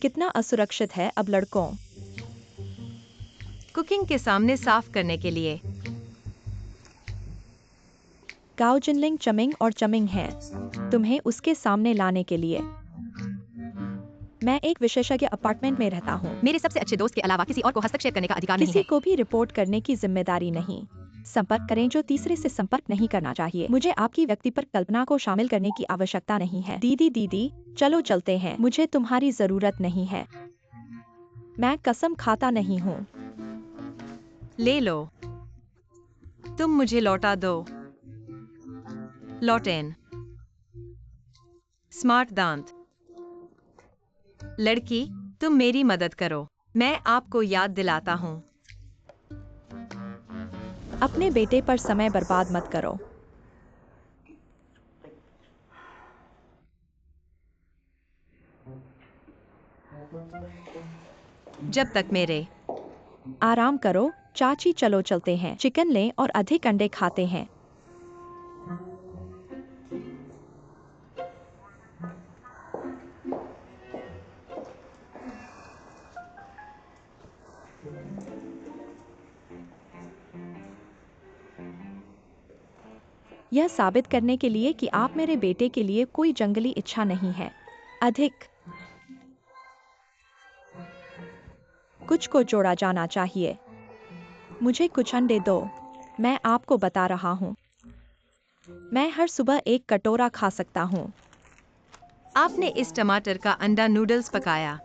कितना असुरक्षित है अब लड़कों। कुकिंग के सामने साफ करने के लिए। गाओ जिनलिंग चमिंग और चमिंग है तुम्हें उसके सामने लाने के लिए। मैं एक विशेषज्ञ अपार्टमेंट में रहता हूँ। मेरे सबसे अच्छे दोस्त के अलावा किसी और को हस्तक्षेप करने का अधिकार नहीं किसी है। को भी रिपोर्ट करने की जिम्मेदारी नहीं। संपर्क करें जो तीसरे से संपर्क नहीं करना चाहिए। मुझे आपकी व्यक्ति पर कल्पना को शामिल करने की आवश्यकता नहीं है। दीदी चलो चलते हैं, मुझे तुम्हारी जरूरत नहीं है। मैं कसम खाता नहीं हूँ। ले लो, तुम मुझे लौटा दो। लौटेन। स्मार्ट दांत। लड़की, तुम मेरी मदद करो, मैं आपको याद दिलाता हूँ। अपने बेटे पर समय बर्बाद मत करो। जब तक मेरे। आराम करो चाची, चलो चलते हैं। चिकन लें और अधिक अंडे खाते हैं। यह साबित करने के लिए कि आप मेरे बेटे के लिए कोई जंगली इच्छा नहीं है। अधिक कुछ को जोड़ा जाना चाहिए। मुझे कुछ अंडे दो। मैं आपको बता रहा हूँ, मैं हर सुबह एक कटोरा खा सकता हूँ। आपने इस टमाटर का अंडा नूडल्स पकाया।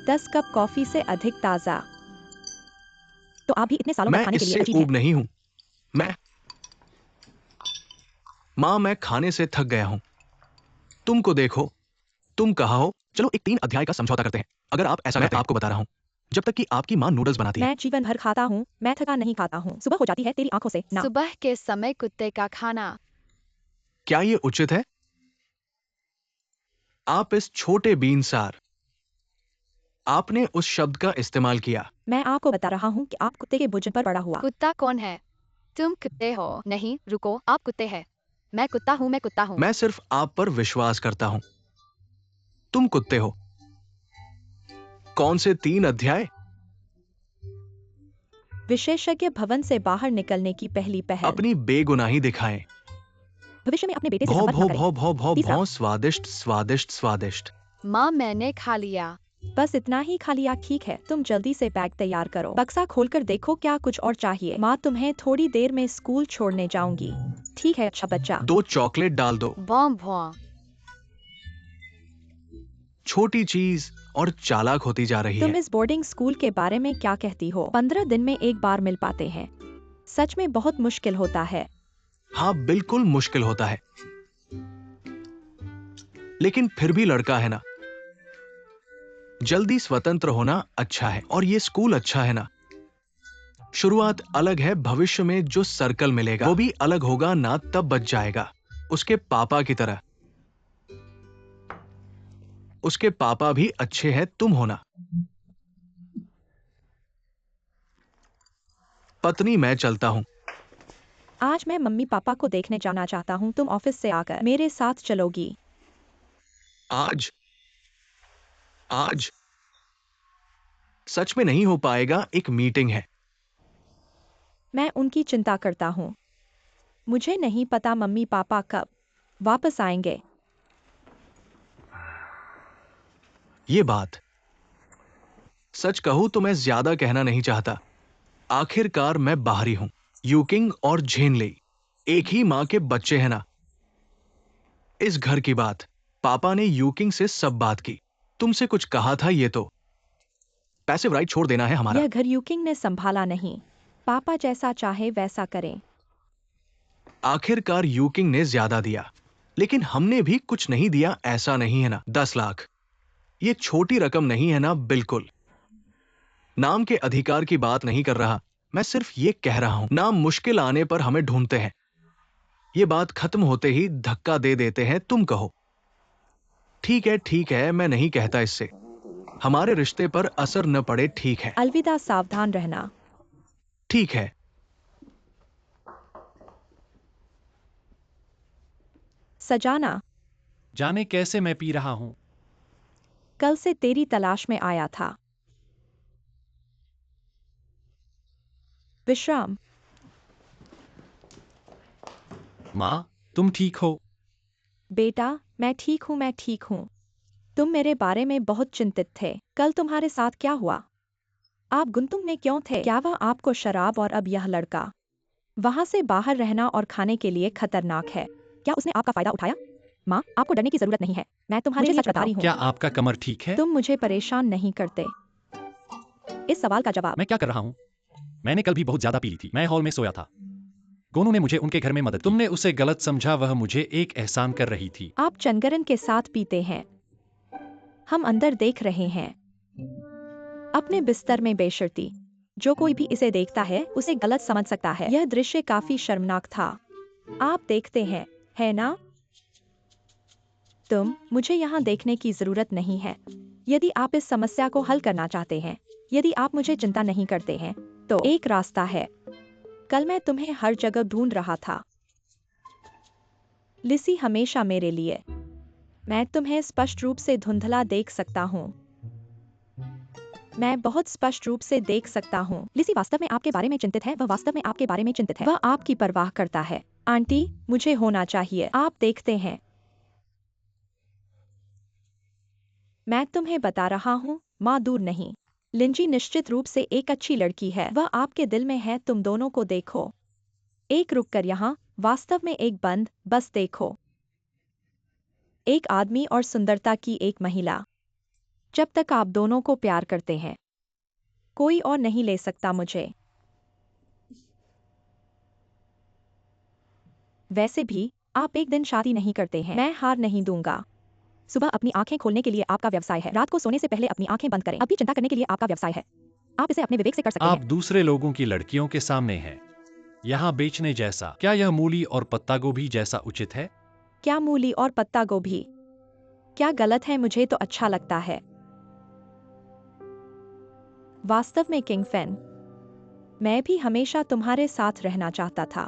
दस कप कॉफी से अधिक ताजा। तो आप भी इतने सालों तक मैं खाने के लिए इससे अजीब हैं। ऊब नहीं हूं। मैं खाने से थक गया हूं। तुमको देखो, तुम कहा हो चलो एक 3 अध्याय का समझौता करते हैं। अगर आप ऐसा करते हैं, आपको बता रहा हूं, जब तक कि आपकी मां नूडल्स बनाती है। मैं जीवन भर खाता हूँ, मैं थका नहीं खाता हूँ। सुबह हो जाती है तेरी आंखों से ना। सुबह के समय कुत्ते का खाना। क्या ये उचित है? आप इस छोटे बीनसार, आपने उस शब्द का इस्तेमाल किया। मैं आपको बता रहा हूँ कि आप कुत्ते के भोजन पर पड़ा हुआ। कुत्ता कौन है? तुम कुत्ते हो? नहीं, रुको, आप कुत्ते हैं। मैं कुत्ता हूँ, मैं कुत्ता हूँ। मैं सिर्फ आप पर विश्वास करता हूं। तुम कुत्ते हो। कौन से 3 अध्याय? विशेषज्ञ भवन से बाहर निकलने की पहली पहल। अपनी बेगुनाही दिखाएं। भविष्य में अपने बेटे से भौ संपर्क भौ न करें। भौ भौ भौ तीसरा। भौ, स्वादिष्ट स्वादिष्ट स्वादिष्ट। माँ, मैंने खा लिया। बस इतना ही खा लिया? ठीक है, तुम जल्दी से बैग तैयार करो। बक्सा खोलकर देखो क्या कुछ और चाहिए। माँ तुम्हें थोड़ी देर में स्कूल छोड़ने जाऊंगी। ठीक है अच्छा बच्चा। 2 चॉकलेट डाल दो। भौं भौं। छोटी चीज और चालाक होती जा रही तुम है। इस बोर्डिंग स्कूल के बारे में क्या कहती हो? 15 दिन में एक बार मिल पाते हैं। सच में बहुत मुश्किल होता है। हाँ, बिल्कुल मुश्किल होता है, लेकिन फिर भी लड़का है ना। जल्दी स्वतंत्र होना अच्छा है, और ये स्कूल अच्छा है ना। शुरुआत अलग है, भविष्य में जो सर्कल मिलेगा वो भी अलग होगा ना, तब बच जाएगा। उसके पापा की तरह। उसके पापा भी अच्छे हैं, तुम होना। पत्नी, मैं चलता हूं। आज मैं मम्मी पापा को देखने जाना चाहता हूँ। तुम ऑफिस से आकर मेरे साथ चलोगी? आज आज सच में नहीं हो पाएगा, एक मीटिंग है। मैं उनकी चिंता करता हूँ। मुझे नहीं पता मम्मी पापा कब वापस आएंगे। ये बात सच कहूं तो मैं ज्यादा कहना नहीं चाहता। आखिरकार मैं बाहरी हूं। यूकिंग और झेनली एक ही मां के बच्चे हैं ना। इस घर की बात, पापा ने यूकिंग से सब बात की। तुमसे कुछ कहा था, ये तो पैसिव राइट छोड़ देना है हमारा। यह घर यूकिंग ने संभाला नहीं। पापा जैसा चाहे वैसा करें। आखिरकार यूकिंग ने ज्यादा दिया, लेकिन हमने भी कुछ नहीं दिया, ऐसा नहीं है ना। 10 लाख ये छोटी रकम नहीं है ना। बिल्कुल। नाम के अधिकार की बात नहीं कर रहा, मैं सिर्फ ये कह रहा हूं, नाम मुश्किल आने पर हमें ढूंढते हैं। ये बात खत्म होते ही धक्का दे देते हैं। तुम कहो ठीक है, मैं नहीं कहता इससे हमारे रिश्ते पर असर न पड़े। ठीक है। अलविदा, सावधान रहना। ठीक है। सजाना, जाने कैसे मैं पी रहा हूं। कल से तेरी तलाश में आया था। विश्राम। माँ, तुम ठीक हो? बेटा, मैं ठीक हूँ, मैं ठीक हूँ। तुम मेरे बारे में बहुत चिंतित थे। कल तुम्हारे साथ क्या हुआ? आप गुंतुम में क्यों थे? क्या वह आपको शराब और अब यह लड़का? वहां से बाहर रहना और खाने के लिए खतरनाक है। क्या उसने आपका फायदा उठाया? माँ, आपको डरने की जरूरत नहीं है। मैं तुम्हारे लिए सच बता रही हूँ। क्या आपका कमर ठीक है? तुम मुझे परेशान नहीं करते। इस सवाल का जवाब। मैं क्या कर रहा हूँ? मैंने कल भी बहुत ज्यादा पी ली थी। मैं हॉल में सोया था। गोनू ने मुझे उनके घर में मदद की। तुमने उसे गलत समझा, वह मुझे एक एहसान कर रही थी। आप चंगरन के साथ पीते हैं। हम अंदर देख रहे हैं। अपने बिस्तर में बेशर्ती। जो कोई भी इसे देखता है उसे गलत समझ सकता है। यह दृश्य काफी शर्मनाक था। आप देखते हैं, है ना? मुझे यहाँ देखने की जरूरत नहीं है। यदि आप इस समस्या को हल करना चाहते हैं, यदि आप मुझे चिंता नहीं करते हैं, तो एक रास्ता है। कल मैं तुम्हें हर जगह ढूंढ रहा था। लिसी, हमेशा मेरे लिए। मैं तुम्हें स्पष्ट रूप से धुंधला देख सकता हूँ। मैं बहुत स्पष्ट रूप से देख सकता हूँ। लिसी वास्तव में आपके बारे में चिंतित है। वह वास्तव में आपके बारे में चिंतित है। वह आपकी परवाह करता है। आंटी, मुझे होना चाहिए। आप देखते हैं, मैं तुम्हें बता रहा हूँ, माँ दूर नहीं। लिंजी निश्चित रूप से एक अच्छी लड़की है। वह आपके दिल में है। तुम दोनों को देखो। एक रुक कर यहाँ, वास्तव में एक बंद, बस देखो। एक आदमी और सुंदरता की एक महिला। जब तक आप दोनों को प्यार करते हैं, कोई और नहीं ले सकता मुझे। वैसे भी आप एक दिन शादी नहीं करते हैं। मैं हार नहीं दूंगा। सुबह अपनी आंखें खोलने के लिए आपका व्यवसाय है। रात को सोने से पहले अपनी आंखें बंद करें। अभी चिंता करने के लिए आपका व्यवसाय है। आप इसे अपने विवेक से कर सकते आप हैं। दूसरे लोगों की लड़कियों के सामने हैं। यहाँ बेचने जैसा। क्या यह मूली और पत्ता गोभी जैसा उचित है? क्या मूली और पत्ता गोभी? क्या गलत है? मुझे तो अच्छा लगता है। वास्तव में किंग फेन, मैं भी हमेशा तुम्हारे साथ रहना चाहता था।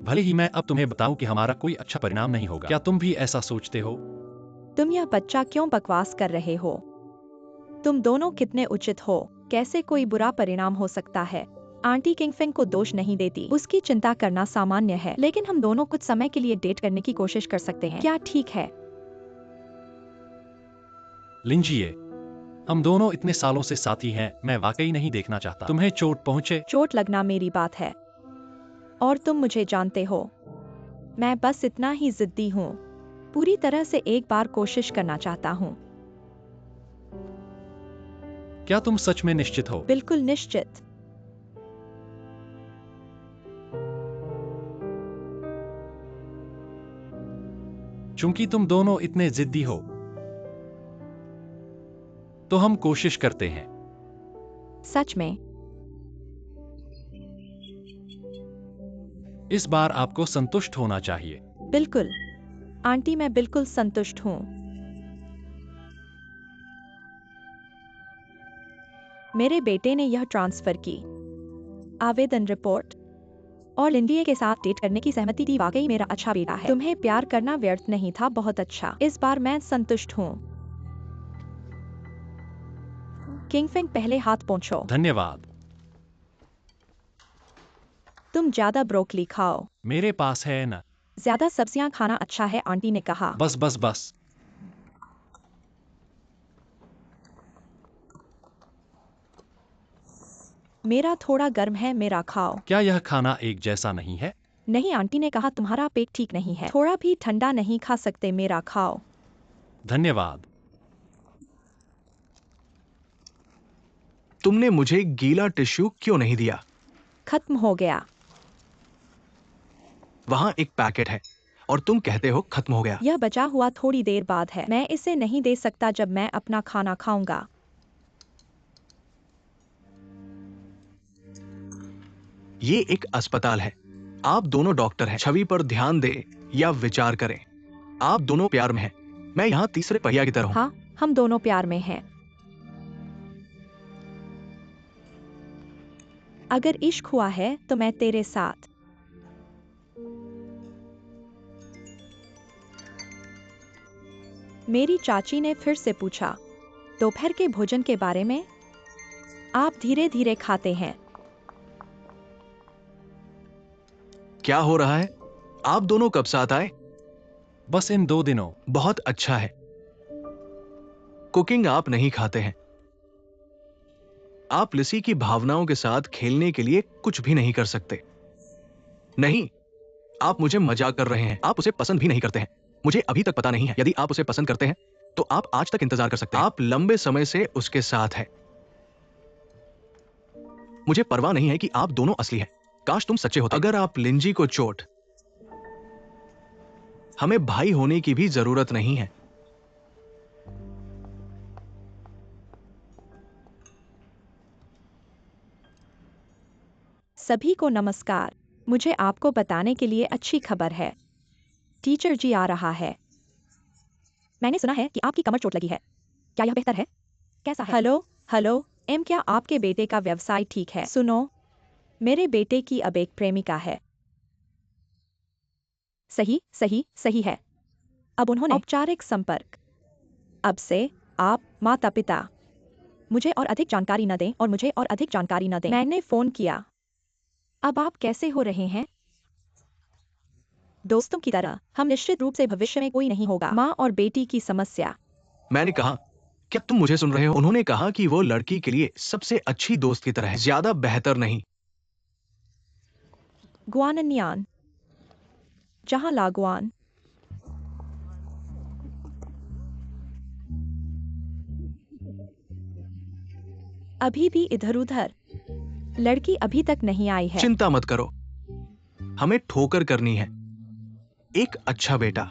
भले ही मैं अब तुम्हें बताऊं कि हमारा कोई अच्छा परिणाम नहीं होगा, क्या तुम भी ऐसा सोचते हो? तुम यह बच्चा क्यों बकवास कर रहे हो? तुम दोनों कितने उचित हो। कैसे कोई बुरा परिणाम हो सकता है? आंटी किंगफिंग को दोष नहीं देती, उसकी चिंता करना सामान्य है, लेकिन हम दोनों कुछ समय के लिए डेट करने की कोशिश कर सकते हैं। क्या ठीक है? लिंजिए, हम दोनों इतने सालों से साथी हैं, मैं वाकई नहीं देखना चाहता तुम्हें चोट पहुंचे। चोट लगना मेरी बात है, और तुम मुझे जानते हो, मैं बस इतना ही जिद्दी हूँ। पूरी तरह से एक बार कोशिश करना चाहता हूँ। क्या तुम सच में निश्चित हो? बिल्कुल निश्चित। चूंकि तुम दोनों इतने जिद्दी हो, तो हम कोशिश करते हैं। सच में? इस बार आपको संतुष्ट होना चाहिए। बिल्कुल आंटी, मैं बिल्कुल संतुष्ट हूँ। मेरे बेटे ने यह ट्रांसफर की आवेदन रिपोर्ट और लिंडिए के साथ डेट करने की सहमति दी। वाकई मेरा अच्छा बेटा है। तुम्हें प्यार करना व्यर्थ नहीं था। बहुत अच्छा। इस बार मैं संतुष्ट हूँ। किंगफिंग, पहले हाथ पोंछो। धन्यवाद। तुम ज्यादा ब्रोकली खाओ। मेरे पास है न। ज्यादा सब्जियां खाना अच्छा है, आंटी ने कहा। बस बस बस। मेरा थोड़ा गर्म है, मेरा खाओ। क्या यह खाना एक जैसा नहीं है? नहीं, आंटी ने कहा तुम्हारा पेट ठीक नहीं है। थोड़ा भी ठंडा नहीं खा सकते, मेरा खाओ। धन्यवाद। तुमने मुझे गीला टिश्यू क्यों नहीं दिया? खत्म हो गया। वहां एक पैकेट है और तुम कहते हो खत्म हो गया। यह बचा हुआ थोड़ी देर बाद है। मैं इसे नहीं दे सकता जब मैं अपना खाना खाऊंगा। ये एक अस्पताल है। आप दोनों डॉक्टर हैं। छवि पर ध्यान दे या विचार करें। आप दोनों प्यार में हैं। मैं यहाँ तीसरे पहिया की तरह हूँ। हाँ, हम दोनों प्यार में हैं। अगर इश्क हुआ है तो मैं तेरे साथ। मेरी चाची ने फिर से पूछा, दोपहर के भोजन के बारे में? आप धीरे धीरे खाते हैं। क्या हो रहा है? आप दोनों कब साथ आए? बस इन 2 दिनों। बहुत अच्छा है। कुकिंग आप नहीं खाते हैं। आप लिसी की भावनाओं के साथ खेलने के लिए कुछ भी नहीं कर सकते। नहीं, आप मुझे मजाक कर रहे हैं। आप उसे पसंद भी नहीं करते हैं। मुझे अभी तक पता नहीं है। यदि आप उसे पसंद करते हैं तो आप आज तक इंतजार कर सकते हैं। आप लंबे समय से उसके साथ हैं। मुझे परवाह नहीं है कि आप दोनों असली हैं। काश तुम सच्चे होते। अगर आप लिंजी को चोट, हमें भाई होने की भी जरूरत नहीं है। सभी को नमस्कार। मुझे आपको बताने के लिए अच्छी खबर है। टीचर जी आ रहा है। मैंने सुना है कि आपकी कमर चोट लगी है। क्या यह बेहतर है? कैसा है? हेलो हेलो एम, क्या आपके बेटे का व्यवसाय ठीक है? सुनो, मेरे बेटे की अब एक प्रेमिका है। सही सही सही है। अब उन्होंने औपचारिक संपर्क। अब से आप माता पिता। मुझे और अधिक जानकारी न दें और मुझे और अधिक जानकारी न दें। मैंने फोन किया। अब आप कैसे हो रहे हैं? दोस्तों की तरह। हम निश्चित रूप से भविष्य में कोई नहीं होगा। माँ और बेटी की समस्या। मैंने कहा, क्या तुम मुझे सुन रहे हो? उन्होंने कहा कि वो लड़की के लिए सबसे अच्छी दोस्त की तरह है, ज्यादा बेहतर नहीं। गुआनन्यान, जहां लागुआन। अभी भी इधर उधर। लड़की अभी तक नहीं आई है। चिंता मत करो, हमें ठोकर करनी है। एक अच्छा बेटा,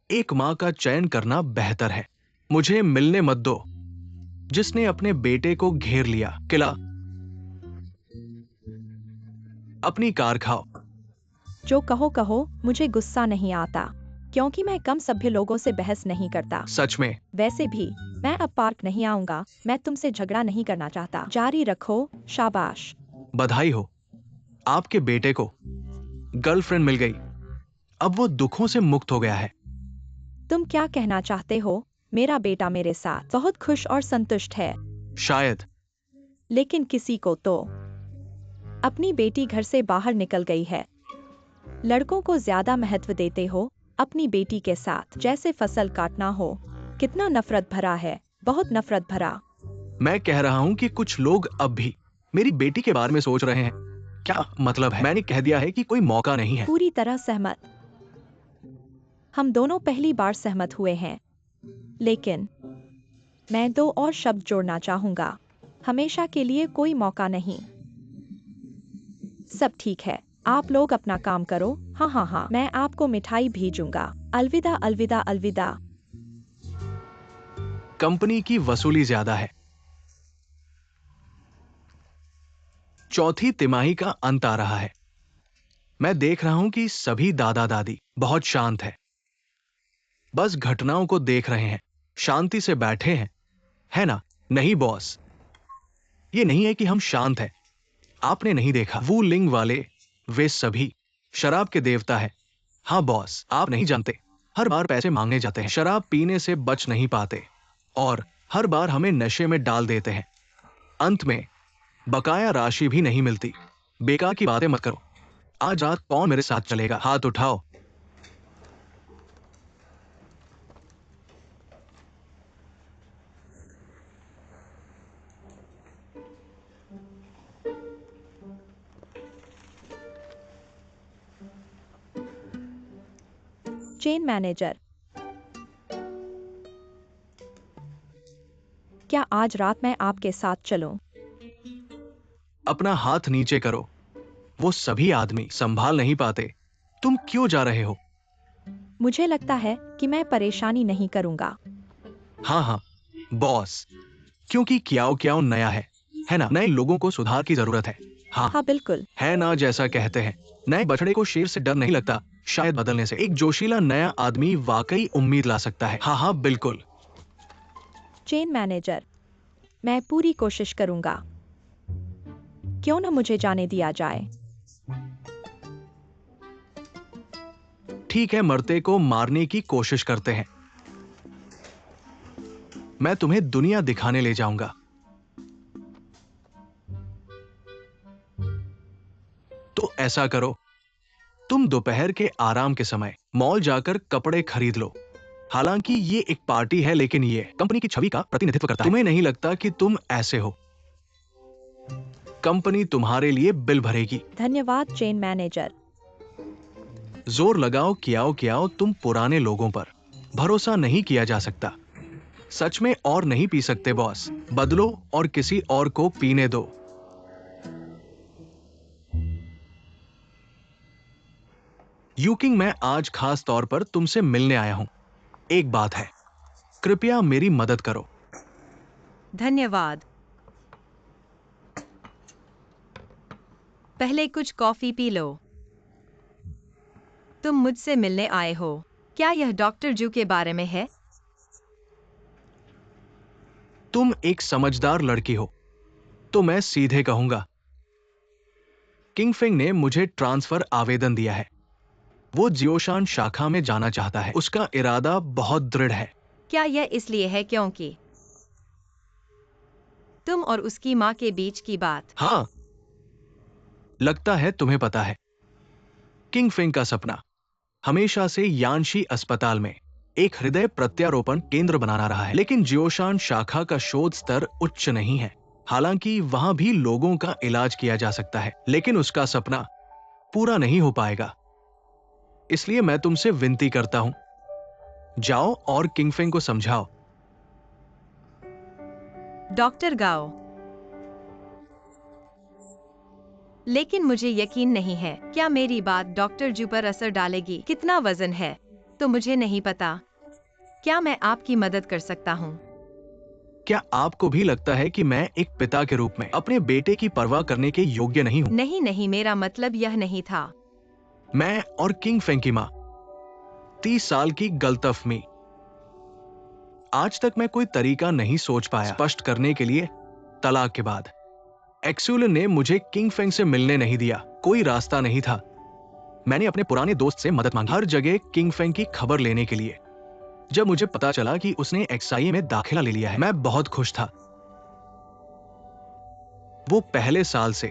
एक मां का चयन करना बेहतर है। मुझे मिलने मत दो। जिसने अपने बेटे को घेर लिया। किला, अपनी कार खाओ। जो कहो कहो, मुझे गुस्सा नहीं आता, क्योंकि मैं कम सभ्य लोगों से बहस नहीं करता। सच में? वैसे भी मैं अब पार्क नहीं आऊंगा। मैं तुमसे झगड़ा नहीं करना चाहता। जारी रखो। शाबाश। बधाई हो, आपके बेटे को गर्लफ्रेंड मिल गई। अब वो दुखों से मुक्त हो गया है। तुम क्या कहना चाहते हो? मेरा बेटा मेरे साथ बहुत खुश और संतुष्ट है। शायद। लेकिन किसी को तो अपनी बेटी घर से बाहर निकल गई है। लड़कों को ज्यादा महत्व देते हो अपनी बेटी के साथ, जैसे फसल काटना हो। कितना नफरत भरा है, बहुत नफरत भरा। मैं कह रहा हूं कि कुछ लोग अब भी मेरी बेटी के बारे में सोच रहे हैं। क्या मतलब है? मैंने कह दिया है कि कोई मौका नहीं है। पूरी तरह सहमत। हम दोनों पहली बार सहमत हुए हैं, लेकिन मैं 2 और शब्द जोड़ना चाहूंगा। हमेशा के लिए कोई मौका नहीं। सब ठीक है, आप लोग अपना काम करो। हाँ हाँ हाँ, मैं आपको मिठाई भेजूंगा। अलविदा अलविदा अलविदा। कंपनी की वसूली ज्यादा है। चौथी तिमाही का अंत आ रहा है। मैं देख रहा हूं कि सभी दादा दादी बहुत शांत है, बस घटनाओं को देख रहे हैं, शांति से बैठे हैं, है ना? नहीं बॉस, ये नहीं है कि हम शांत हैं। आपने नहीं देखा वो लिंग वाले, वे सभी शराब के देवता है। हाँ बॉस, आप नहीं जानते, हर बार पैसे मांगने जाते हैं, शराब पीने से बच नहीं पाते और हर बार हमें नशे में डाल देते हैं। अंत में बकाया राशि भी नहीं मिलती। बेकार की बातें मत करो। आज रात कौन मेरे साथ चलेगा? हाथ उठाओ। चेन मैनेजर, क्या आज रात मैं आपके साथ चलूं? अपना हाथ नीचे करो। वो सभी आदमी संभाल नहीं पाते। तुम क्यों जा रहे हो? मुझे लगता है कि मैं परेशानी नहीं करूंगा। हाँ हाँ बॉस, क्योंकि क्याओ क्याओ नया है ना? नए लोगों को सुधार की जरूरत है। हाँ हाँ बिल्कुल। है ना? जैसा कहते हैं, नए बछड़े को शेर से डर नहीं लगता, शायद बदलने से। एक जोशीला नया आदमी वाकई उम्मीद ला सकता है। हाँ हाँ बिल्कुल। चेन मैनेजर, मैं पूरी कोशिश करूंगा। क्यों न मुझे जाने दिया जाए। ठीक है, मरते को मारने की कोशिश करते हैं। मैं तुम्हें दुनिया दिखाने ले जाऊंगा। तो ऐसा करो, तुम दोपहर के आराम के समय मॉल जाकर कपड़े खरीद लो। हालांकि ये एक पार्टी है, लेकिन ये कंपनी की छवि का प्रतिनिधित्व करता है। तुम्हें नहीं लगता कि तुम ऐसे हो? कंपनी तुम्हारे लिए बिल भरेगी। धन्यवाद चेन मैनेजर। जोर लगाओ कियाओ कियाओ, तुम पुराने लोगों पर भरोसा नहीं किया जा सकता। सच में और नहीं पी सकते बॉस। बदलो और किसी और को पीने दो। यूकिंग, मैं आज खास तौर पर तुमसे मिलने आया हूं। एक बात है, कृपया मेरी मदद करो। धन्यवाद। पहले कुछ कॉफी पी लो। तुम मुझसे मिलने आए हो, क्या यह डॉक्टर जू के बारे में है? तुम एक समझदार लड़की हो, तो मैं सीधे कहूंगा। किंगफिंग ने मुझे ट्रांसफर आवेदन दिया है। वो जियोशान शाखा में जाना चाहता है। उसका इरादा बहुत दृढ़ है। क्या यह इसलिए है क्योंकि तुम और उसकी माँ के बीच की बात? हाँ, लगता है तुम्हें पता है। किंगफिंग का सपना हमेशा से यानशी अस्पताल में एक हृदय प्रत्यारोपण केंद्र बनाना रहा है, लेकिन जियोशान शाखा का शोध स्तर उच्च नहीं है। हालांकि वहां भी लोगों का इलाज किया जा सकता है, लेकिन उसका सपना पूरा नहीं हो पाएगा। इसलिए मैं तुमसे विनती करता हूं, जाओ और किंगफिंग को समझाओ। डॉक्टर गाओ, लेकिन मुझे यकीन नहीं है क्या मेरी बात डॉक्टर जू पर असर डालेगी। कितना वजन है तो मुझे नहीं पता। क्या मैं आपकी मदद कर सकता हूँ? क्या आपको भी लगता है कि मैं एक पिता के रूप में अपने बेटे की परवाह करने के योग्य नहीं हूँ? नहीं नहीं, मेरा मतलब यह नहीं था। मैं और किंग फेंग की माँ 30 साल की गलतफहमी। आज तक मैं कोई तरीका नहीं सोच पाया स्पष्ट करने के लिए। तलाक के बाद एक्सुलन ने मुझे किंग फेंग से मिलने नहीं दिया, कोई रास्ता नहीं था। मैंने अपने पुराने दोस्त से मदद मांगी, हर जगह किंग फेंग की खबर लेने के लिए। जब मुझे पता चला कि उसने XIA में दाखिला ले लिया है, मैं बहुत खुश था। वो पहले साल से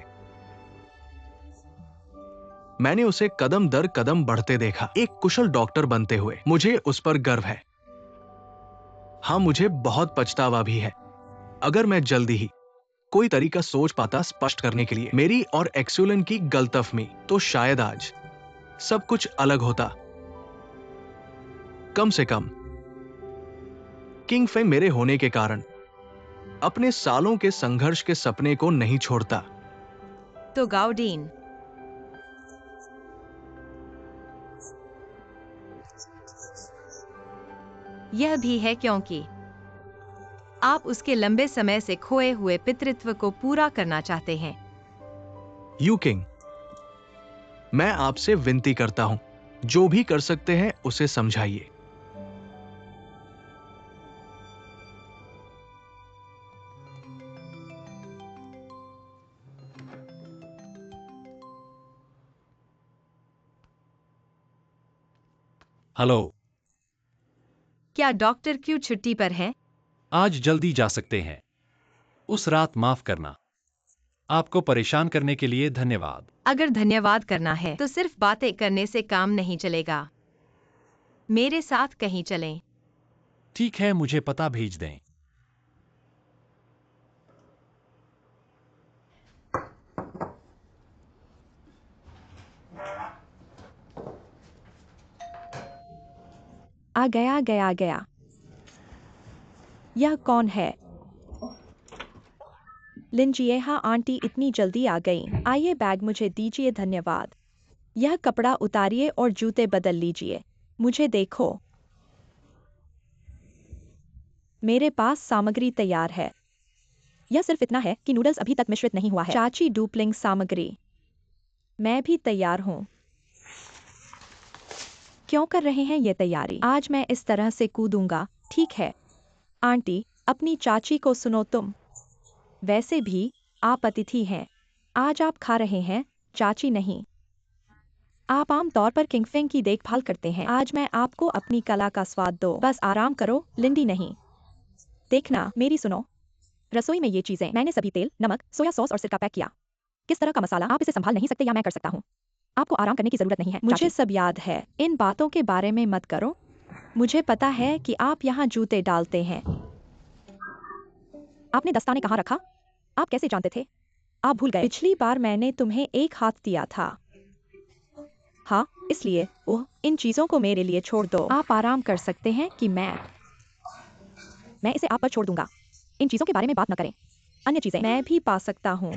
मैंने उसे कदम दर कदम बढ़ते देखा, एक कुशल डॉक्टर बनते हुए। मुझे उस पर गर्व है। हाँ, मुझे बहुत पछतावा भी है। अगर मैं जल्दी ही कोई तरीका सोच पाता स्पष्ट करने के लिए मेरी और एक्सुलन की गलतफहमी, तो शायद आज सब कुछ अलग होता। कम से कम किंग फेंग मेरे होने के कारण अपने सालों के संघर्ष के सपने को नहीं छोड़ता। तो गाउडीन, यह भी है क्योंकि आप उसके लंबे समय से खोए हुए पितृत्व को पूरा करना चाहते हैं। यू किंग, मैं आपसे विनती करता हूं, जो भी कर सकते हैं उसे समझाइए। हेलो। क्या डॉक्टर क्यों छुट्टी पर हैं? आज जल्दी जा सकते हैं। उस रात माफ करना। आपको परेशान करने के लिए धन्यवाद। अगर धन्यवाद करना है तो सिर्फ बातें करने से काम नहीं चलेगा। मेरे साथ कहीं चलें। ठीक है, मुझे पता भेज दें। आ गया। यह कौन है? लिंजिए। हाँ आंटी, इतनी जल्दी आ गई। आइए, बैग मुझे दीजिए। धन्यवाद। यह कपड़ा उतारिए और जूते बदल लीजिए। मुझे देखो, मेरे पास सामग्री तैयार है। यह सिर्फ इतना है कि नूडल्स अभी तक मिश्रित नहीं हुआ है। चाची, डुप्लिंग सामग्री। मैं भी तैयार हूँ। क्यों कर रहे हैं ये तैयारी? आज मैं इस तरह से कूदूंगा। ठीक है आंटी, अपनी चाची को सुनो तुम। वैसे भी आप अतिथि हैं। आज आप खा रहे हैं, चाची नहीं। आप आम तौर पर किंग फेंग की देखभाल करते हैं। आज मैं आपको अपनी कला का स्वाद दो। बस आराम करो, लिंडी नहीं। देखना, मेरी सुनो। रसोई में ये चीजें मैंने सभी तेल, नमक, सोया सॉस और सिरका पैक किया। किस तरह का मसाला? आप इसे संभाल नहीं सकते या मैं कर सकता हूँ? आपको आराम करने की जरूरत नहीं है। मुझे सब याद है। इन बातों के बारे में मत करो। मुझे पता है कि आप यहाँ जूते डालते हैं। आपने दस्ताने कहाँ रखा? आप कैसे जानते थे? आप भूल गए। पिछली बार मैंने तुम्हें एक हाथ दिया था। हाँ, इसलिए ओह, इन चीजों को मेरे लिए छोड़ दो। आप आराम कर सकते हैं कि मैं इसे आप पर छोड़ दूंगा। इन चीजों के बारे में बात न करें। अन्य चीजें मैं भी पा सकता हूँ,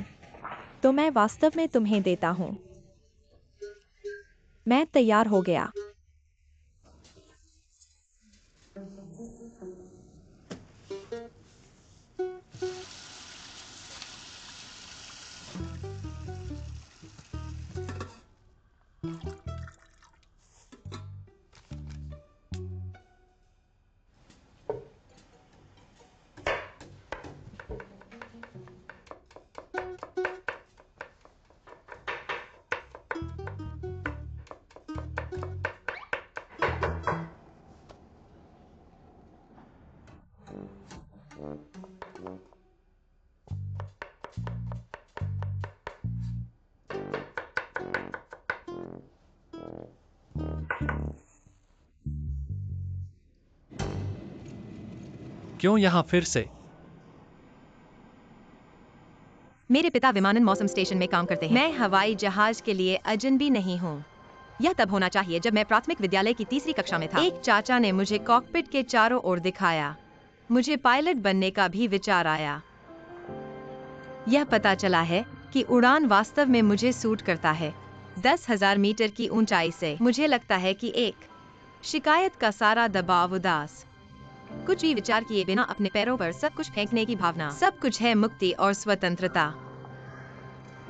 तो मैं वास्तव में तुम्हें देता हूँ। मैं तैयार हो गया। क्यों यहाँ फिर से? मेरे पिता विमानन मौसम स्टेशन में काम करते हैं। मैं हवाई जहाज के लिए अजनबी नहीं हूँ। यह तब होना चाहिए जब मैं प्राथमिक विद्यालय की तीसरी कक्षा में था। एक चाचा ने मुझे कॉकपिट के चारों ओर दिखाया। मुझे पायलट बनने का भी विचार आया। यह पता चला है कि उड़ान वास्तव में मुझे सूट करता है। 10,000 मीटर की ऊंचाई से मुझे लगता है कि एक शिकायत का सारा दबाव उदास कुछ भी विचार किए बिना अपने पैरों पर सब कुछ फेंकने की भावना। सब कुछ है मुक्ति और स्वतंत्रता।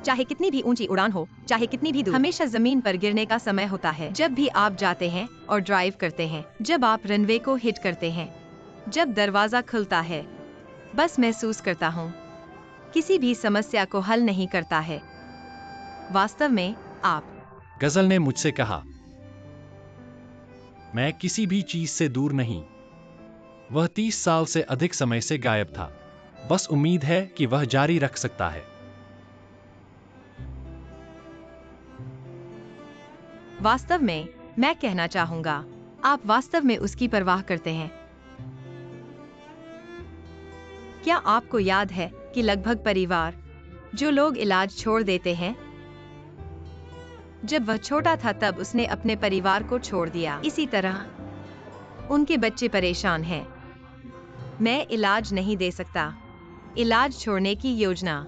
चाहे कितनी भी ऊंची उड़ान हो, चाहे कितनी भी दूर, हमेशा जमीन पर गिरने का समय होता है। जब भी आप जाते हैं और ड्राइव करते हैं, जब आप रनवे को हिट करते हैं, जब दरवाजा खुलता है, बस महसूस करता हूँ, किसी भी समस्या को हल नहीं करता है। वास्तव में आप। गजल ने मुझसे कहा, मैं किसी भी चीज से दूर नहीं। वह 30 साल से अधिक समय से गायब था। बस उम्मीद है कि वह जारी रख सकता है। वास्तव में मैं कहना चाहूंगा, आप वास्तव में उसकी परवाह करते हैं। क्या आपको याद है कि लगभग परिवार, जो लोग इलाज छोड़ देते हैं, जब वह छोटा था तब उसने अपने परिवार को छोड़ दिया। इसी तरह उनके बच्चे परेशान हैं। मैं इलाज नहीं दे सकता। इलाज छोड़ने की योजना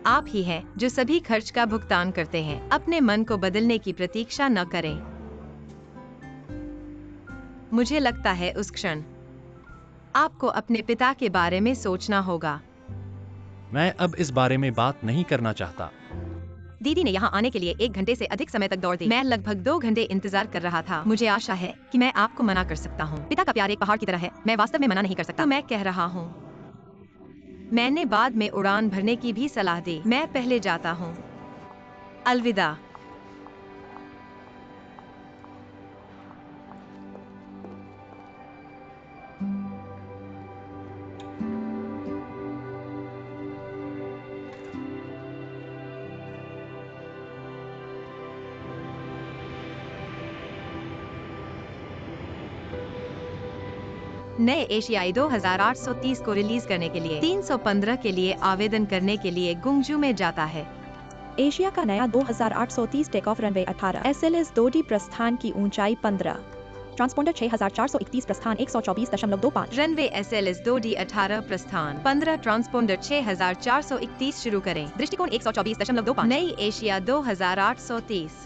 आप ही हैं जो सभी खर्च का भुगतान करते हैं। अपने मन को बदलने की प्रतीक्षा न करें। मुझे लगता है उस क्षण आपको अपने पिता के बारे में सोचना होगा। मैं अब इस बारे में बात नहीं करना चाहता। दीदी ने यहाँ आने के लिए 1 घंटे से अधिक समय तक दौड़ दी। मैं लगभग 2 घंटे इंतजार कर रहा था। मुझे आशा है कि मैं आपको मना कर सकता हूँ। पिता का प्यार एक पहाड़ की तरह है। मैं वास्तव में मना नहीं कर सकता। तो मैं कह रहा हूँ, मैंने बाद में उड़ान भरने की भी सलाह दी। मैं पहले जाता हूँ। अलविदा। नए एशियाई 2830 को रिलीज करने के लिए 315 के लिए आवेदन करने के लिए गुंगजू में जाता है। एशिया का नया 2830 take off runway 18 SLS 2D प्रस्थान की ऊंचाई 15, ट्रांसपोंडर 6431 प्रस्थान 124.25। रनवे SLS 2D 18 प्रस्थान 15, ट्रांसपोंडर 6431 शुरू करें। दृष्टिकोण 124.25। नई एशिया 2830।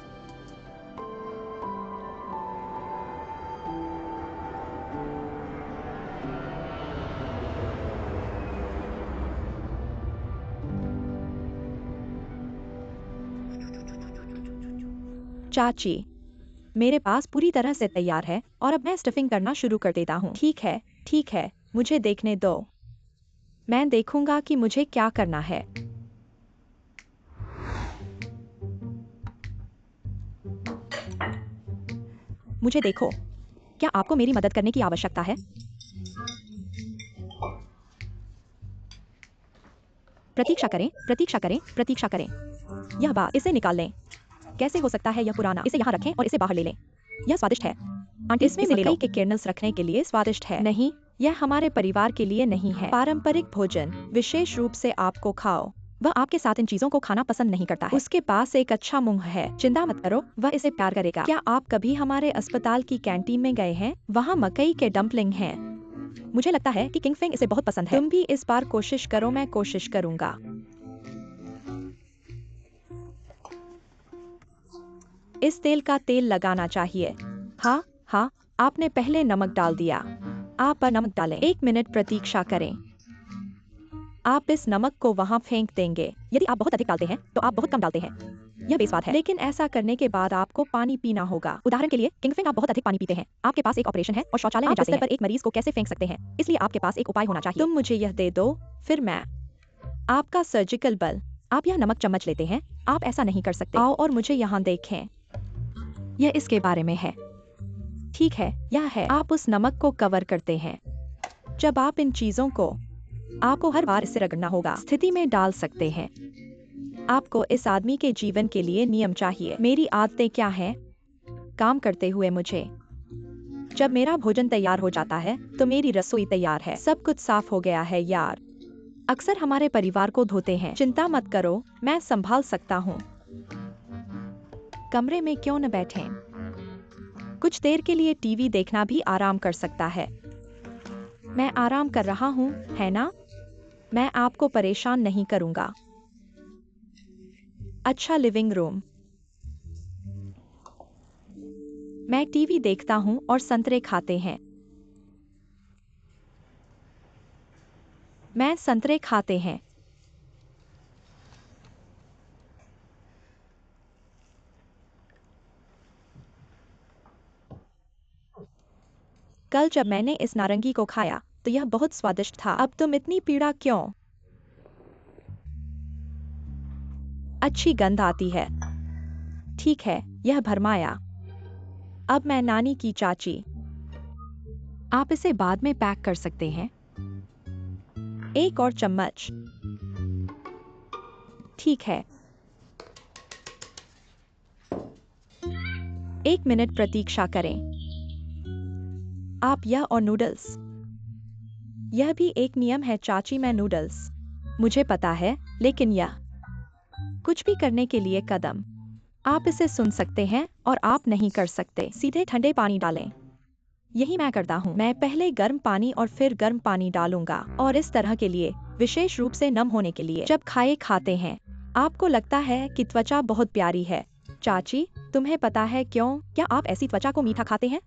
चाची, मेरे पास पूरी तरह से तैयार है और अब मैं स्टफिंग करना शुरू कर देता हूँ। ठीक है, मुझे देखने दो। मैं देखूंगा कि मुझे क्या करना है। मुझे देखो, क्या आपको मेरी मदद करने की आवश्यकता है? प्रतीक्षा करें, प्रतीक्षा करें, प्रतीक्षा करें। यह बात, इसे निकाल लें। कैसे हो सकता है यह पुराना? इसे यहाँ रखें और इसे बाहर ले लें। यह स्वादिष्ट है। आंटी, इसमें मकई के कर्नल्स रखने के लिए स्वादिष्ट है। नहीं, यह हमारे परिवार के लिए नहीं है। पारंपरिक भोजन, विशेष रूप से आपको खाओ। वह आपके साथ इन चीजों को खाना पसंद नहीं करता है। उसके पास एक अच्छा मुंह है। चिंता मत करो, वह इसे प्यार करेगा। क्या आप कभी हमारे अस्पताल की कैंटीन में गए हैं? वहाँ मकई के डम्पलिंग हैं। मुझे लगता है कि किंगफिंग इसे बहुत पसंद है। तुम भी इस बार कोशिश करो, मैं कोशिश करूंगा। इस तेल का तेल लगाना चाहिए। हाँ, आपने पहले नमक डाल दिया। आप पर नमक डालें। 1 मिनट प्रतीक्षा करें। आप इस नमक को वहां फेंक देंगे। यदि आप बहुत अधिक डालते हैं तो आप बहुत कम डालते हैं। यह बेस्वाद है, लेकिन ऐसा करने के बाद आपको पानी पीना होगा। उदाहरण के लिए, किंगफिंग आप बहुत अधिक पानी पीते हैं। आपके पास एक ऑपरेशन है और शौचालय में जाते हैं। पर एक मरीज को कैसे फेंक सकते हैं? इसलिए आपके पास एक उपाय होना चाहिए। तुम मुझे यह दे दो, फिर मैं। आपका सर्जिकल बल। आप यह नमक चम्मच लेते हैं। आप ऐसा नहीं कर सकते। आओ और मुझे यहाँ देखें। यह इसके बारे में है। ठीक है, यह है। आप उस नमक को कवर करते हैं। जब आप इन चीजों को, आपको हर बार इससे रगड़ना होगा, स्थिति में डाल सकते हैं। आपको इस आदमी के जीवन के लिए नियम चाहिए। मेरी आदतें क्या हैं? काम करते हुए मुझे, जब मेरा भोजन तैयार हो जाता है तो मेरी रसोई तैयार है। सब कुछ साफ हो गया है यार। अक्सर हमारे परिवार को धोते हैं। चिंता मत करो, मैं संभाल सकता हूँ। कमरे में क्यों न बैठें? कुछ देर के लिए टीवी देखना भी आराम कर सकता है। मैं आराम कर रहा हूँ, है ना? मैं आपको परेशान नहीं करूंगा। अच्छा, लिविंग रूम। मैं टीवी देखता हूँ और संतरे खाते हैं। मैं संतरे खाते हैं। कल जब मैंने इस नारंगी को खाया तो यह बहुत स्वादिष्ट था। अब तुम इतनी पीड़ा क्यों? अच्छी गंध आती है। ठीक है, यह भरमाया। अब मैं नानी की चाची। आप इसे बाद में पैक कर सकते हैं। एक और चम्मच। ठीक है। 1 मिनट प्रतीक्षा करें। आप यह और नूडल्स। यह भी एक नियम है चाची, मैं नूडल्स। मुझे पता है, लेकिन यह कुछ भी करने के लिए कदम। आप इसे सुन सकते हैं और आप नहीं कर सकते। सीधे ठंडे पानी डालें। यही मैं करता हूँ। मैं पहले गर्म पानी और फिर गर्म पानी डालूंगा और इस तरह के लिए, विशेष रूप से नम होने के लिए। जब खाते हैं, आपको लगता है कि त्वचा बहुत प्यारी है। चाची, तुम्हें पता है क्यों? क्या आप ऐसी त्वचा को मीठा खाते हैं?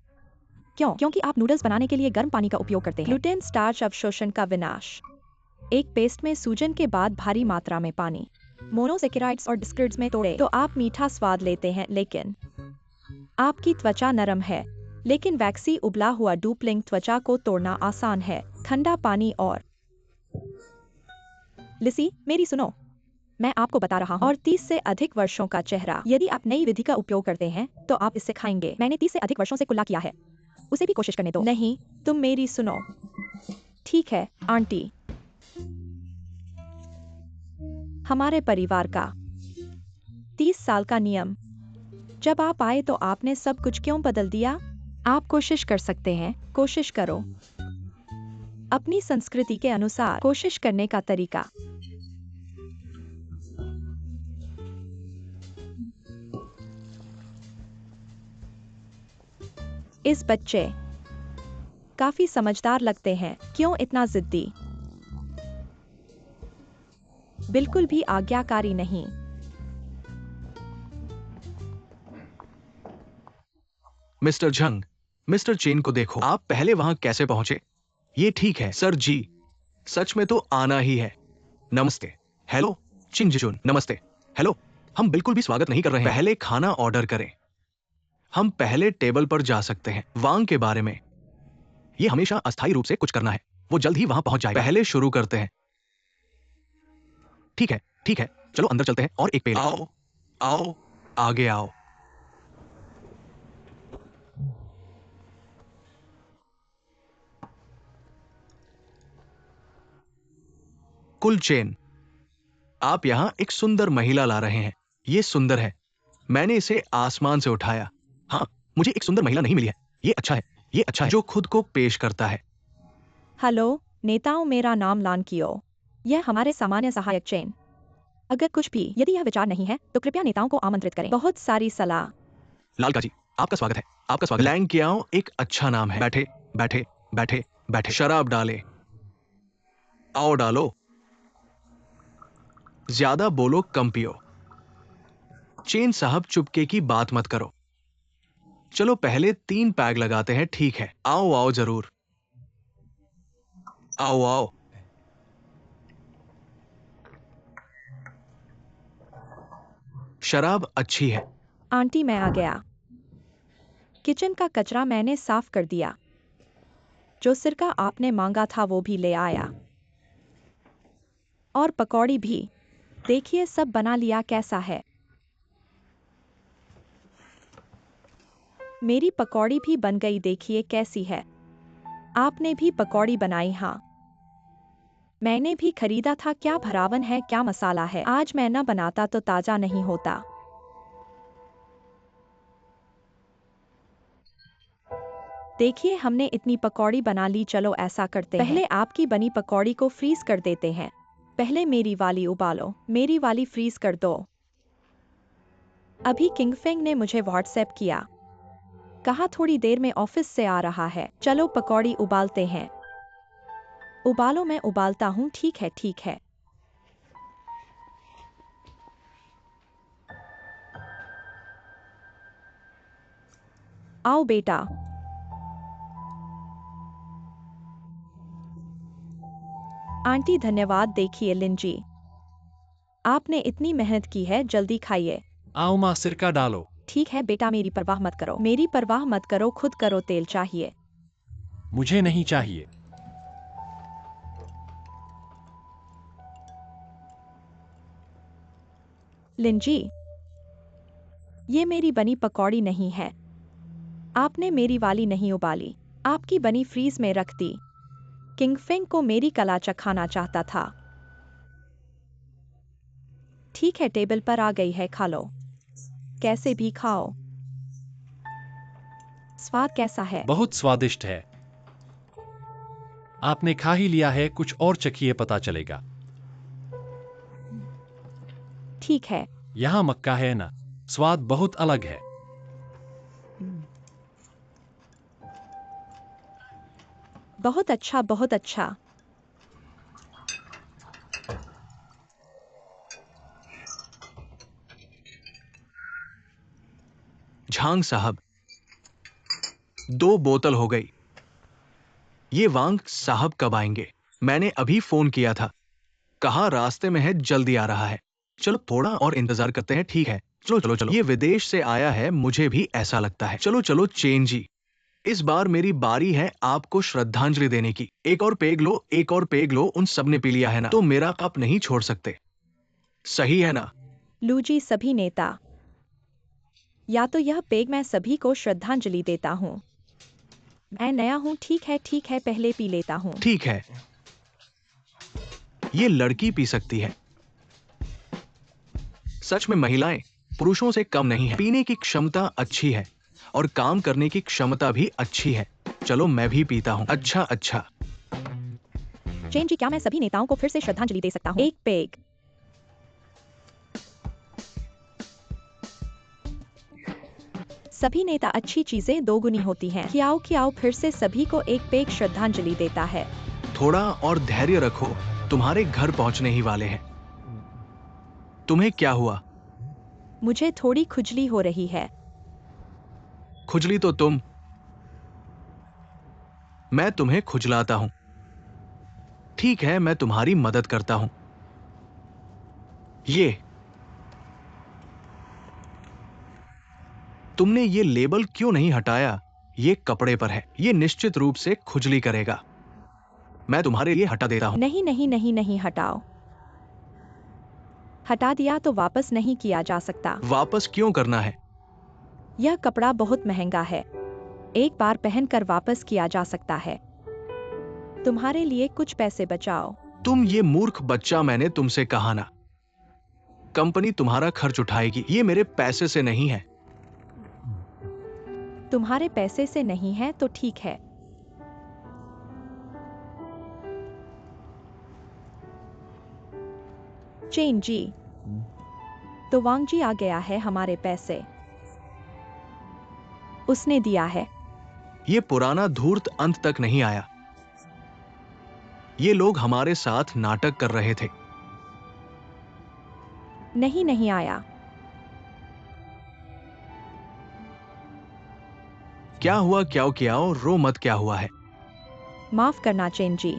क्यों? क्योंकि आप नूडल्स बनाने के लिए गर्म पानी का उपयोग करते हैं। ग्लूटेन स्टार्च अवशोषण का विनाश। एक पेस्ट में सूजन के बाद भारी मात्रा में पानी मोनोसेकेराइड्स और डिस्क्रिड्स में तोड़े तो आप मीठा स्वाद लेते हैं, लेकिन आपकी त्वचा नरम है। लेकिन वैक्सी उबला हुआ डुप्लिंग त्वचा को तोड़ना आसान है। ठंडा पानी और लिसी, मेरी सुनो, मैं आपको बता रहा हूँ। और 30 से अधिक वर्षों का चेहरा। यदि आप नई विधि का उपयोग करते हैं तो आप इससे खाएंगे। मैंने 30 से अधिक वर्षों से कुल्ला किया है। उसे भी कोशिश करने दो। नहीं, तुम मेरी सुनो। ठीक है, आंटी। हमारे परिवार का 30 साल का नियम। जब आप आए तो आपने सब कुछ क्यों बदल दिया? आप कोशिश कर सकते हैं, कोशिश करो। अपनी संस्कृति के अनुसार कोशिश करने का तरीका। इस बच्चे काफी समझदार लगते हैं। क्यों इतना जिद्दी? बिल्कुल भी आज्ञाकारी नहीं। मिस्टर झंग, मिस्टर चेन को देखो। आप पहले वहां कैसे पहुंचे? ये ठीक है सर जी, सच में तो आना ही है। नमस्ते। हेलो चिंगजुन, नमस्ते। हेलो, हम बिल्कुल भी स्वागत नहीं कर रहे हैं। पहले खाना ऑर्डर करें। हम पहले टेबल पर जा सकते हैं। वांग के बारे में, ये हमेशा अस्थायी रूप से कुछ करना है। वो जल्द ही वहां पहुंच जाएगा। पहले शुरू करते हैं। ठीक है, ठीक है, चलो अंदर चलते हैं और एक पेले। आओ, आओ, आगे आओ। कुल चेन, आप यहां एक सुंदर महिला ला रहे हैं। ये सुंदर है। मैंने इसे आसमान से उठाया। हाँ, मुझे एक सुंदर महिला नहीं मिली है। ये अच्छा है, ये अच्छा है, जो खुद को पेश करता है। हेलो नेताओं, मेरा नाम लानकियो। यह हमारे सामान्य सहायक चेन। अगर कुछ भी, यदि यह विचार नहीं है तो कृपया नेताओं को आमंत्रित करें। बहुत सारी सलाह। लालका जी, आपका स्वागत है। आपका स्वागत है। लैंग कियाओ एक अच्छा नाम है। बैठे, बैठे, बैठे, बैठे। शराब डाले। आओ डालो। ज्यादा बोलो, कम पियो। चेन साहब, चुपके की बात मत करो। चलो पहले 3 पैग लगाते हैं, ठीक है? आओ आओ, जरूर। आओ आओ। शराब अच्छी है। आंटी, मैं आ गया। किचन का कचरा मैंने साफ कर दिया। जो सिरका आपने मांगा था वो भी ले आया। और पकौड़ी भी। देखिए सब बना लिया। कैसा है? मेरी पकौड़ी भी बन गई। देखिए कैसी है। आपने भी पकौड़ी बनाई? हाँ, मैंने भी खरीदा था। क्या भरावन है, क्या मसाला है। आज मैं न बनाता तो ताजा नहीं होता। देखिए हमने इतनी पकौड़ी बना ली। चलो ऐसा करते हैं, पहले आपकी बनी पकौड़ी को फ्रीज कर देते हैं। पहले मेरी वाली उबालो। मेरी वाली फ्रीज कर दो। अभी किंगफेंग ने मुझे व्हाट्सएप किया, कहा थोड़ी देर में ऑफिस से आ रहा है। चलो पकौड़ी उबालते हैं। उबालो, मैं उबालता हूँ। ठीक है, ठीक है। आओ बेटा। आंटी धन्यवाद। देखिए लिंजी, आपने इतनी मेहनत की है, जल्दी खाइए। आओ माँ, सिरका डालो। ठीक है बेटा, मेरी परवाह मत करो, मेरी परवाह मत करो, खुद करो। तेल चाहिए? मुझे नहीं चाहिए। लिंजी, ये मेरी बनी पकौड़ी नहीं है। आपने मेरी वाली नहीं उबाली, आपकी बनी फ्रीज में रख दी। किंगफिंग को मेरी कला चखाना चाहता था। ठीक है, टेबल पर आ गई है, खा लो। कैसे भी खाओ। स्वाद कैसा है? बहुत स्वादिष्ट है। आपने खा ही लिया है, कुछ और चखिए, पता चलेगा। ठीक है। यहाँ मक्का है ना, स्वाद बहुत अलग है। बहुत अच्छा, बहुत अच्छा। झांग साहब, 2 बोतल हो गई। ये वांग साहब कब आएंगे? मैंने अभी फोन किया था, कहा रास्ते में है, जल्दी आ रहा है। चलो थोड़ा और इंतजार करते हैं। ठीक है, चलो चलो चलो। ये विदेश से आया है, मुझे भी ऐसा लगता है। चलो चलो चेन जी, इस बार मेरी बारी है आपको श्रद्धांजलि देने की। एक और पेग लो, एक और पेग लो। उन सब ने पी लिया है ना, तो मेरा कप नहीं छोड़ सकते, सही है ना? लूजी, सभी नेता, या तो यह पेग मैं सभी को श्रद्धांजलि देता हूँ। मैं नया हूँ। ठीक है, पहले पी लेता हूँ। ठीक है, ये लड़की पी सकती है। सच में महिलाएं पुरुषों से कम नहीं है। पीने की क्षमता अच्छी है और काम करने की क्षमता भी अच्छी है। चलो मैं भी पीता हूँ। अच्छा अच्छा। चेन जी, क्या मैं सभी नेताओं को फिर से श्रद्धांजलि दे सकता हूँ? एक पेग। सभी नेता, अच्छी चीजें दोगुनी होती हैं। खियाओ खियाओ, फिर से सभी को एक पेग श्रद्धांजलि देता है। थोड़ा और धैर्य रखो, तुम्हारे घर पहुंचने ही वाले हैं। तुम्हें क्या हुआ? मुझे थोड़ी खुजली हो रही है। खुजली तो मैं तुम्हें खुजलाता हूं। ठीक है, मैं तुम्हारी मदद करता हूं। ये तुमने ये लेबल क्यों नहीं हटाया? ये कपड़े पर है, ये निश्चित रूप से खुजली करेगा। मैं तुम्हारे लिए हटा देता हूं। नहीं नहीं नहीं नहीं, हटाओ। हटा दिया तो वापस नहीं किया जा सकता। वापस क्यों करना है? यह कपड़ा बहुत महंगा है, एक बार पहनकर वापस किया जा सकता है। तुम्हारे लिए कुछ पैसे बचाओ। तुम ये मूर्ख बच्चा, मैंने तुमसे कहा ना, कंपनी तुम्हारा खर्च उठाएगी। ये मेरे पैसे से नहीं है। तुम्हारे पैसे से नहीं है तो ठीक है। चेन जी, तो वांग जी आ गया है, हमारे पैसे उसने दिया है। ये पुराना धूर्त अंत तक नहीं आया। ये लोग हमारे साथ नाटक कर रहे थे। नहीं नहीं आया। क्या हुआ? क्या किया? रो मत, क्या हुआ है? माफ करना चेन जी,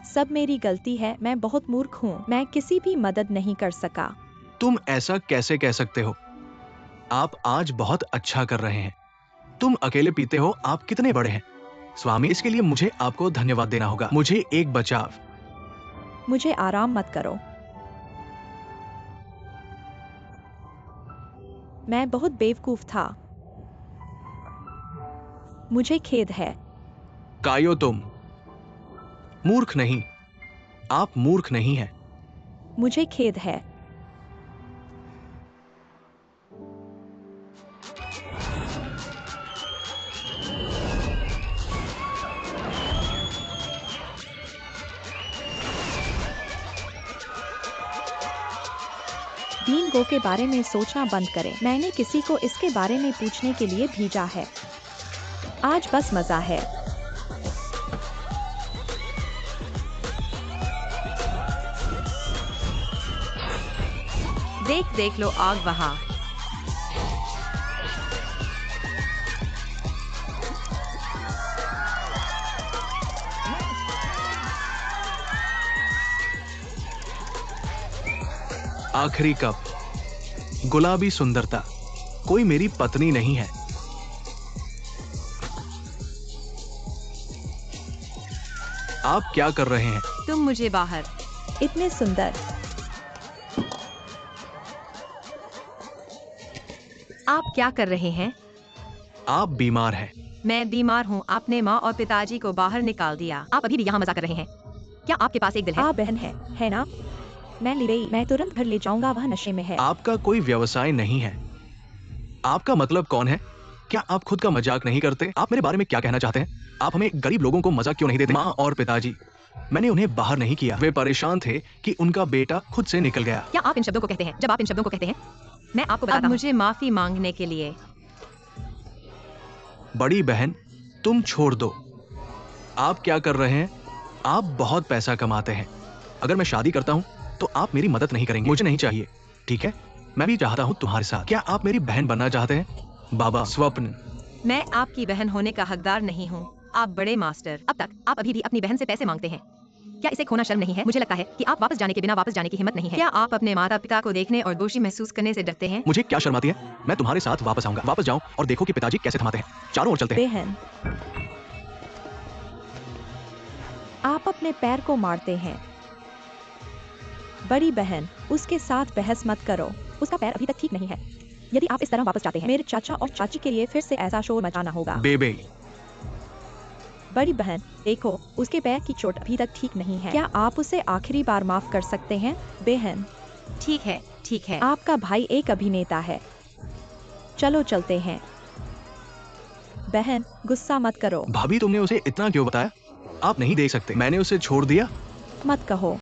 सब मेरी गलती है। मैं बहुत मूर्ख हूँ, मैं किसी भी मदद नहीं कर सका। तुम ऐसा कैसे कह सकते हो? आप आज बहुत अच्छा कर रहे हैं। तुम अकेले पीते हो, आप कितने बड़े हैं स्वामी। इसके लिए मुझे आपको धन्यवाद देना होगा। मुझे एक बचाव। मुझे आराम मत करो, मैं बहुत बेवकूफ था, मुझे खेद है। कायो, तुम मूर्ख नहीं, आप मूर्ख नहीं हैं। मुझे खेद है। बीन गो के बारे में सोचना बंद करें। मैंने किसी को इसके बारे में पूछने के लिए भेजा है। आज बस मजा है। देख देख लो आग वहां। आखिरी कप, गुलाबी सुंदरता, कोई मेरी पत्नी नहीं है। आप क्या कर रहे हैं? तुम मुझे बाहर। इतने सुंदर। आप क्या कर रहे हैं? आप बीमार हैं। मैं बीमार हूँ। आपने माँ और पिताजी को बाहर निकाल दिया। आप अभी भी यहाँ मजाक कर रहे हैं? क्या आपके पास एक दिल है? आप बहन है ना? मैं ले गई, मैं तुरंत घर ले जाऊंगा, वह नशे में है। आपका कोई व्यवसाय नहीं है। आपका मतलब कौन है? क्या आप खुद का मजाक नहीं करते? आप मेरे बारे में क्या कहना चाहते हैं? आप हमें गरीब लोगों को मजाक क्यों नहीं देते? माँ और पिताजी, मैंने उन्हें बाहर नहीं किया। वे परेशान थे कि उनका बेटा खुद से निकल गया। क्या आप इन शब्दों को कहते हैं? जब आप इन शब्दों को कहते हैं, मैं आपको बताता हूँ। मुझे माफी मांगने के लिए। बड़ी बहन, तुम छोड़ दो। आप क्या कर रहे हैं? आप बहुत पैसा कमाते हैं। अगर मैं शादी करता हूँ तो आप मेरी मदद नहीं करेंगे। मुझे नहीं चाहिए, ठीक है? मैं भी चाहता हूँ तुम्हारे साथ। क्या आप मेरी बहन बनना चाहते हैं? बाबा, स्वप्न। मैं आपकी बहन होने का हकदार नहीं हूँ। आप बड़े मास्टर। अब तक आप अभी भी अपनी बहन से पैसे मांगते हैं। क्या इसे खोना शर्म नहीं है? मुझे लगता है कि आप वापस जाने के बिना वापस जाने की हिम्मत नहीं है। क्या आप अपने माता पिता को देखने और दोषी महसूस करने से डरते हैं? मुझे क्या शर्म आती है? मैं तुम्हारे साथ वापस आऊंगा। वापस जाओ और देखो कि पिताजी कैसे थमाते हैं। चारों ओर चलते हैं। बहन, आप अपने पैर को मारते हैं। बड़ी बहन, उसके साथ बहस मत करो। उसका पैर अभी तक ठीक नहीं है। यदि आप इस तरह वापस जाते हैं, मेरे चाचा और चाची के लिए फिर से ऐसा शोर मचाना होगा। बेबे, बड़ी बहन, देखो, उसके पैर की चोट अभी तक ठीक नहीं है। क्या आप उसे आखिरी बार माफ कर सकते हैं? बहन, ठीक है, ठीक है। आपका भाई एक अभिनेता है। चलो चलते हैं। बहन, गुस्सा मत करो। भाभी, तुमने उसे इतना क्यों बताया? आप नहीं देख सकते, मैंने उसे छोड़ दिया। मत कहो।